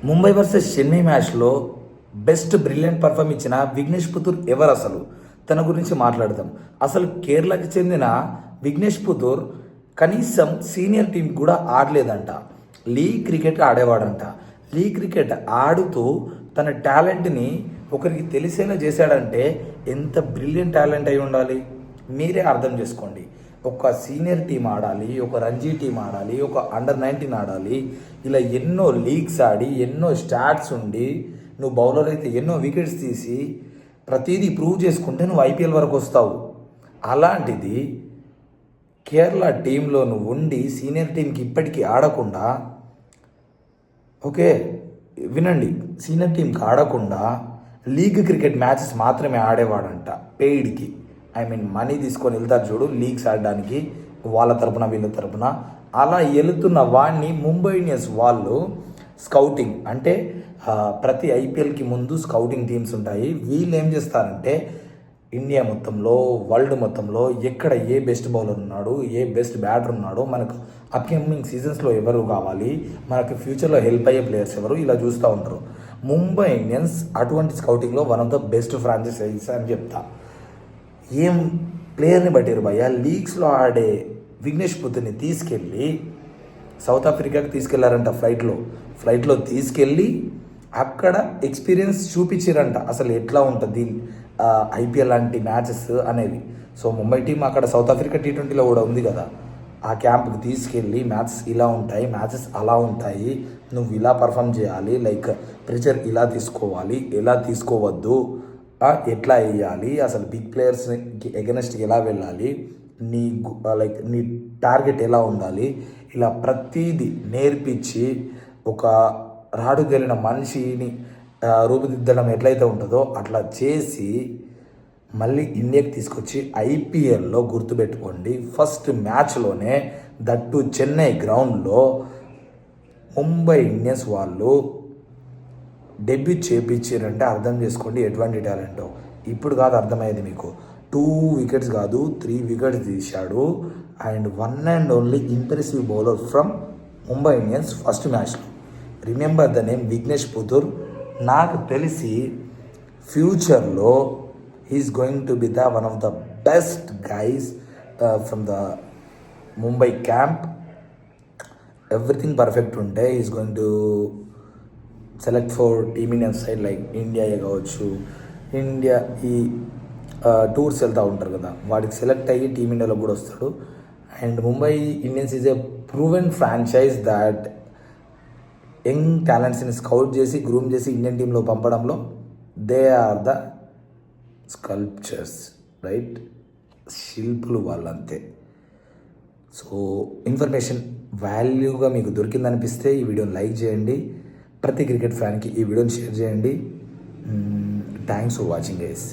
Mumbai versus Chennai మ్యాచ్లో best brilliant perform ఇచ్చిన విఘ్నేష్ పుతూర్ ఎవరు అసలు తన గురించి మాట్లాడదాం. అసలు కేరళకి చెందిన విఘ్నేష్ పుతూర్ కనీసం సీనియర్ టీం కూడా ఆడలేదంట. లీగ్ క్రికెట్ ఆడేవాడంట. లీగ్ క్రికెట్ ఆడుతూ తన టాలెంట్ని ఒకరికి తెలిసేలా చేశాడంటే ఎంత బ్రిలియంట్ టాలెంట్ అయి ఉండాలి మీరే అర్థం చేసుకోండి. ఒక సీనియర్ టీం ఆడాలి, ఒక రంజీ టీం ఆడాలి, ఒక అండర్-19 ఆడాలి, ఇలా ఎన్నో లీగ్స్ ఆడి ఎన్నో స్టాట్స్ ఉండి నువ్వు బౌలర్ అయితే ఎన్నో వికెట్స్ తీసి ప్రతిదీ ప్రూవ్ చేసుకుంటే నువ్వు ఐపీఎల్ వరకు వస్తావు. అలాంటిది కేరళ టీంలో నువ్వు ఉండి సీనియర్ టీంకి ఇప్పటికీ ఆడకుండా, ఓకే వినండి, సీనియర్ టీంకి ఆడకుండా లీగ్ క్రికెట్ మ్యాచెస్ మాత్రమే ఆడేవాడంట పెయిడ్కి. మనీ తీసుకొని వెళ్తారు చూడు లీగ్స్ ఆడడానికి, వాళ్ళ తరపున వీళ్ళ తరపున. అలా వెళుతున్న వాడిని ముంబై ఇండియన్స్ వాళ్ళు స్కౌటింగ్ అంటే ప్రతి ఐపీఎల్కి ముందు స్కౌటింగ్ టీమ్స్ ఉంటాయి. వీళ్ళు ఏం చేస్తారంటే ఇండియా మొత్తంలో, వరల్డ్ మొత్తంలో ఎక్కడ ఏ బెస్ట్ బౌలర్ ఉన్నాడు, ఏ బెస్ట్ బ్యాటర్ ఉన్నాడో, మనకు అప్కమింగ్ సీజన్స్లో ఎవరు కావాలి, మనకు ఫ్యూచర్లో హెల్ప్ అయ్యే ప్లేయర్స్ ఎవరు, ఇలా చూస్తూ ఉంటారు. ముంబై ఇండియన్స్ అటువంటి స్కౌటింగ్లో one of the best franchises అని చెప్తా. ఏం ప్లేయర్ని బట్టిరు భయ్య, లీగ్స్లో ఆడే విఘ్నేష్ పుతూర్ని తీసుకెళ్ళి సౌత్ ఆఫ్రికాకి తీసుకెళ్లారంట. ఫ్లైట్లో తీసుకెళ్ళి అక్కడ ఎక్స్పీరియన్స్ చూపించారంట అసలు ఎట్లా ఉంటుంది ఐపీఎల్ లాంటి మ్యాచెస్ అనేవి. సో ముంబై టీం అక్కడ సౌత్ ఆఫ్రికా T20లో కూడా ఉంది కదా, ఆ క్యాంప్కి తీసుకెళ్ళి మ్యాచెస్ ఇలా ఉంటాయి, మ్యాచెస్ అలా ఉంటాయి, నువ్వు ఇలా పర్ఫామ్ చేయాలి, లైక్ ప్రెషర్ ఇలా తీసుకోవాలి, ఎలా తీసుకోవద్దు, ఎట్లా వేయాలి, అసలు బిగ్ ప్లేయర్స్కి ఎగనెస్ట్ ఎలా వెళ్ళాలి, నీ టార్గెట్ ఎలా ఉండాలి, ఇలా ప్రతీది నేర్పించి ఒక రాడుకెళ్ళిన మనిషిని రూపుదిద్దడం ఎట్లయితే ఉంటుందో అట్లా చేసి మళ్ళీ ఇండియాకి తీసుకొచ్చి ఐపీఎల్లో గుర్తుపెట్టుకోండి, ఫస్ట్ మ్యాచ్లోనే దట్టు చెన్నై గ్రౌండ్లో ముంబై ఇండియన్స్ వాళ్ళు డెబ్యూట్ చేయించారంటే అర్థం చేసుకోండి ఎటువంటి టాలెంటో. ఇప్పుడు కాదు అర్థమయ్యేది మీకు. 2 వికెట్స్ కాదు 3 వికెట్స్ తీశాడు. And one and only impressive bowler from Mumbai Indians first మ్యాచ్లో. Remember the name Vignesh Puthur. నాకు తెలిసి ఫ్యూచర్లో he's going to be the one of the best guys from the Mumbai camp. Everything perfect ఉంటే he's going to select for team Indian side, like India కావచ్చు. India ఈ tours వెళ్తూ ఉంటారు కదా, వాడికి సెలెక్ట్ అయ్యి టీమిండియాలో కూడా వస్తాడు. And Mumbai Indians is a proven franchise that young టాలెంట్స్ని స్కౌట్ చేసి గ్రూమ్ చేసి ఇండియన్ టీంలో పంపడంలో they are the sculptures, right? శిల్పులు వాళ్ళంతే. సో ఇన్ఫర్మేషన్ వాల్యూగా మీకు దొరికిందనిపిస్తే ఈ వీడియోని లైక్ చేయండి. ప్రతి క్రికెట్ ఫ్యాన్కి ఈ వీడియోని షేర్ చేయండి. Thanks for watching guys.